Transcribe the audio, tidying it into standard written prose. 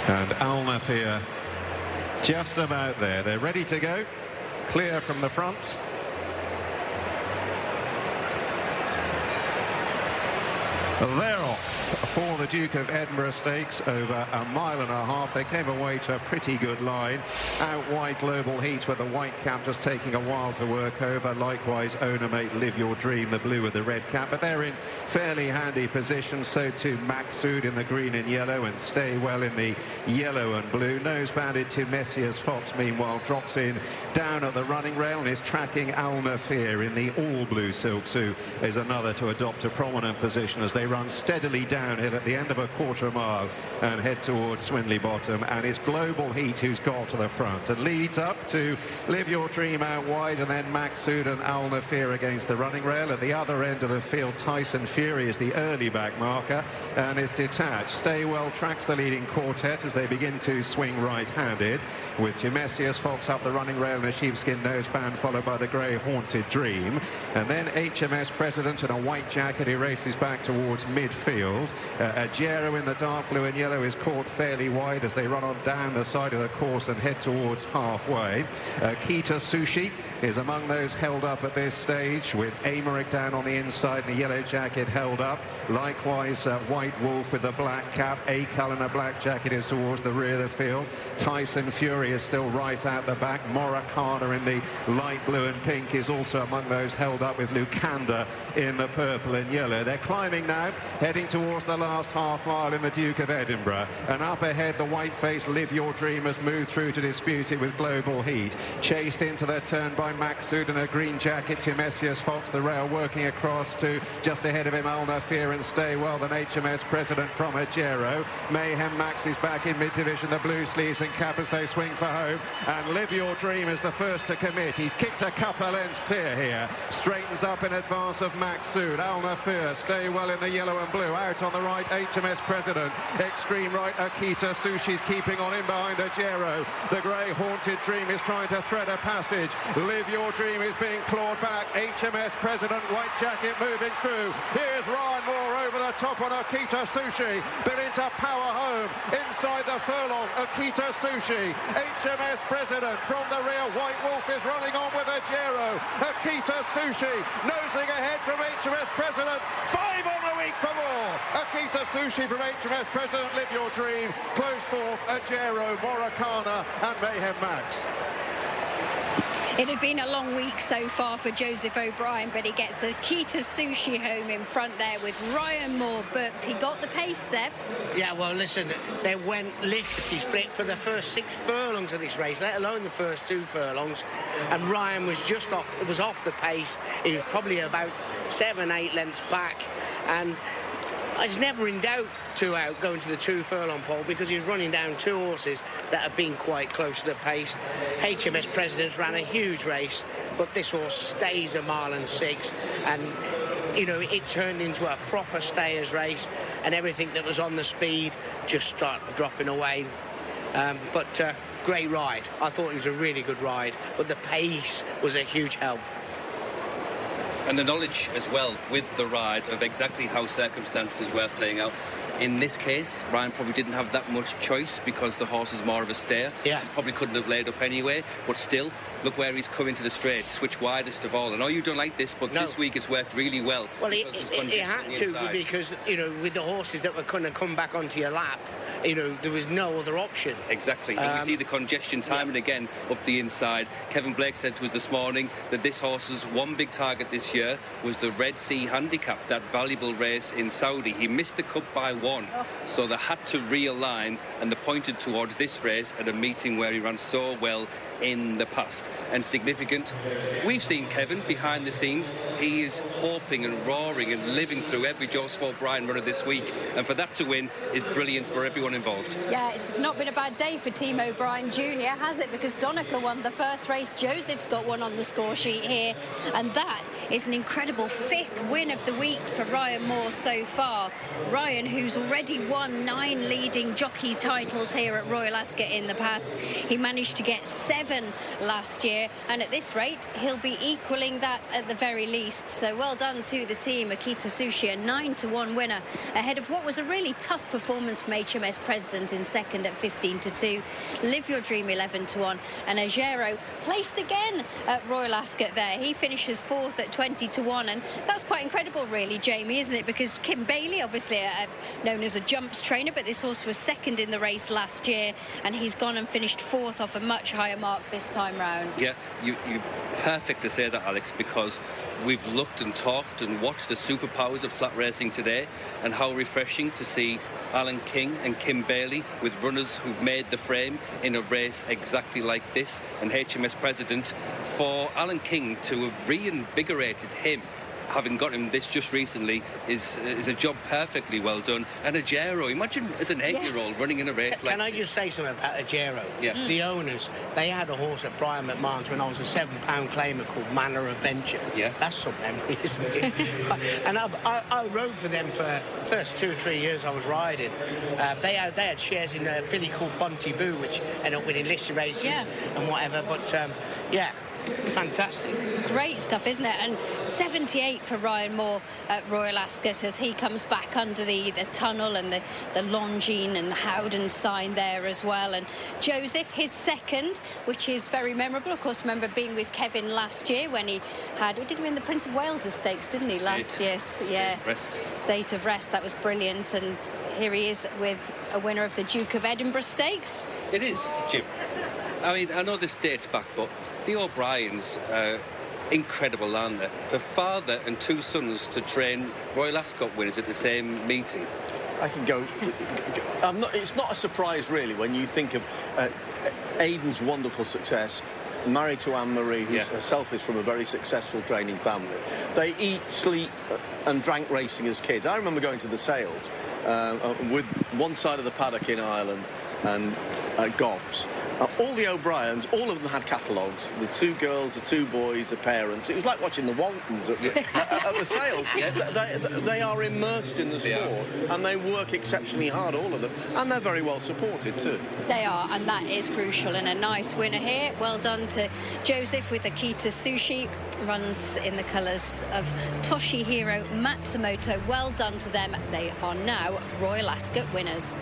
And Al Nafir just about there. They're ready to go. Clear from the front. They're off for the Duke of Edinburgh Stakes over 1.5 miles. They came away to a pretty good line. Out wide Global Heat with the white cap just taking a while to work over. Likewise, owner mate Live Your Dream, the blue with the red cap. But they're in fairly handy position. So too Maxud in the green and yellow, and Stay Well in the yellow and blue. Nose banded to Messias Fox, meanwhile, drops in down at the running rail and is tracking Al Nafir in the all blue silk suit. Is another to adopt a prominent position as they run steadily downhill at the end of a quarter mile and head towards Swindley Bottom. And it's Global Heat who's got to the front and leads up to Live Your Dream out wide, and then Maxud and Al Nafir against the running rail. At the other end of the field, Tyson Fury is the early back marker and is detached. Stay Well tracks the leading quartet as they begin to swing right-handed, with Timesius Fox up the running rail in a sheepskin noseband, followed by the grey Haunted Dream. And then HMS President in a white jacket, he races back towards midfield. Ajero in the dark blue and yellow is caught fairly wide as they run on down the side of the course and head towards halfway. OKITA SOUSHI is among those held up at this stage, with Amaric down on the inside in a yellow jacket held up. Likewise, White Wolf with the black cap. Akal in a black jacket is towards the rear of the field. Tyson Fury is still right out the back. Moracana in the light blue and pink is also among those held up, with Lucanda in the purple and yellow. They're climbing now, heading towards the last half mile in the Duke of Edinburgh. And up ahead, the white-faced Live Your Dream has moved through to dispute it with Global Heat. Chased into their turn by Maxud in a green jacket. Timesius Fox, the rail, working across to just ahead of him, Al Nafir and Stay Well, then HMS President from Ajero. Mayhem Max is back in mid-division, the blue sleeves and cap as they swing for home. And Live Your Dream is the first to commit. He's kicked a couple of lengths clear here. Straightens up in advance of Maxud. Al Nafir, Stay Well in the yellow and blue. Out on the right, HMS President. Extreme right, OKITA SOUSHI's keeping on in behind Ajero. The grey Haunted Dream is trying to thread a passage. Live Your Dream is being clawed back. HMS President, white jacket moving through. Here's Ryan Moore over the top on OKITA SOUSHI, but into power home inside the furlong. OKITA SOUSHI, HMS President from the rear. White Wolf is running on with Ajero. OKITA SOUSHI nosing ahead from HMS President. 5 on the week for more. OKITA SOUSHI from HMS President. Live Your Dream. Close fourth, Ajero, Moracana and Mayhem Max. It had been a long week so far for Joseph O'Brien, but he gets OKITA SOUSHI home in front there with Ryan Moore booked. He got the pace, Seb. Yeah, well, listen, they went lickety-split for the first 6 furlongs of this race, let alone the first 2 furlongs. And Ryan was just off, it was off the pace. He was probably about 7-8 lengths back. And I was never in doubt 2 out going to the 2 furlong pole, because he was running down 2 horses that have been quite close to the pace. HMS Presidents ran a huge race, but this horse stays 1.6 miles, and you know, it turned into a proper stayers race, and everything that was on the speed just started dropping away. But great ride. I thought it was a really good ride, but the pace was a huge help. And the knowledge as well with the ride of exactly how circumstances were playing out. In this case, Ryan probably didn't have that much choice because the horse is more of a stayer. Yeah. He probably couldn't have laid up anyway, but still, look where he's coming to the straight, switch widest of all. I know you don't like this, but this week it's worked really well. Well, it had to, because, you know, with the horses that were going to come back onto your lap, you know, there was no other option. Exactly. And we see the congestion time and again up the inside. Kevin Blake said to us this morning that this horse's one big target this year was the Red Sea Handicap, that valuable race in Saudi. He missed the cup by 1, so they had to realign, and they pointed towards this race at a meeting where he ran so well in the past. And significant, we've seen Kevin behind the scenes. He is hoping and roaring and living through every Joseph O'Brien runner this week, and for that to win is brilliant for everyone involved. Yeah, it's not been a bad day for Team O'Brien Jr., has it? Because Donica won the first race. Joseph's got one on the score sheet here, and that is an incredible 5th win of the week for Ryan Moore so far. Ryan, who's already won 9 leading jockey titles here at Royal Ascot in the past. He managed to get 7 last year, and at this rate, he'll be equaling that at the very least. So well done to the team. OKITA SOUSHI, a 9-1 winner, ahead of what was a really tough performance from HMS President in second at 15-2. Live Your Dream 11-1, and Ajero placed again at Royal Ascot there. He finishes 4th at 20-1, and that's quite incredible really, Jamie, isn't it? Because Kim Bailey, obviously known as a jumps trainer, but this horse was second in the race last year, and he's gone and finished 4th off a much higher mark this time round. Yeah, you perfect to say that, Alex, because we've looked and talked and watched the superpowers of flat racing today, and how refreshing to see Alan King and Kim Bailey with runners who've made the frame in a race exactly like this. And HMS President, for Alan King to have reinvigorated him, having got him this just recently, is a job perfectly well done. And Ajero, imagine as an 8-year-old running in a race like this. Can I just say something about Ajero? Yeah. The owners, they had a horse at Brian McMahon's when I was a £7 claimer called Manor Adventure. Yeah. That's some memory, isn't it? And I rode for them for the first 2 or 3 years I was riding. They had shares in a filly called Bunty Boo, which ended up winning listed races and whatever. But yeah, fantastic. Great stuff, isn't it? And 78 for Ryan Moore at Royal Ascot as he comes back under the tunnel, and the Longines and the Howden sign there as well. And Joseph, his second, which is very memorable. Of course, remember being with Kevin last year when he did he win the Prince of Wales Stakes, didn't he, last year? Yeah. State of Rest, that was brilliant. And here he is with a winner of the Duke of Edinburgh Stakes. It is, Jim. I mean, I know this dates back, but the O'Briens are incredible, aren't they? For father and 2 sons to train Royal Ascot winners at the same meeting. I can go. It's not a surprise, really, when you think of Aidan's wonderful success, married to Anne-Marie, who herself is from a very successful training family. They eat, sleep and drank racing as kids. I remember going to the sales with one side of the paddock in Ireland and Goffs. All the O'Briens, all of them had catalogues. The 2 girls, the 2 boys, the parents. It was like watching the Waltons at the sales. They are immersed in the sport, and they work exceptionally hard, all of them. And they're very well supported too. They are, and that is crucial. And a nice winner here. Well done to Joseph with OKITA SOUSHI. Runs in the colours of Toshihiro Matsumoto. Well done to them. They are now Royal Ascot winners.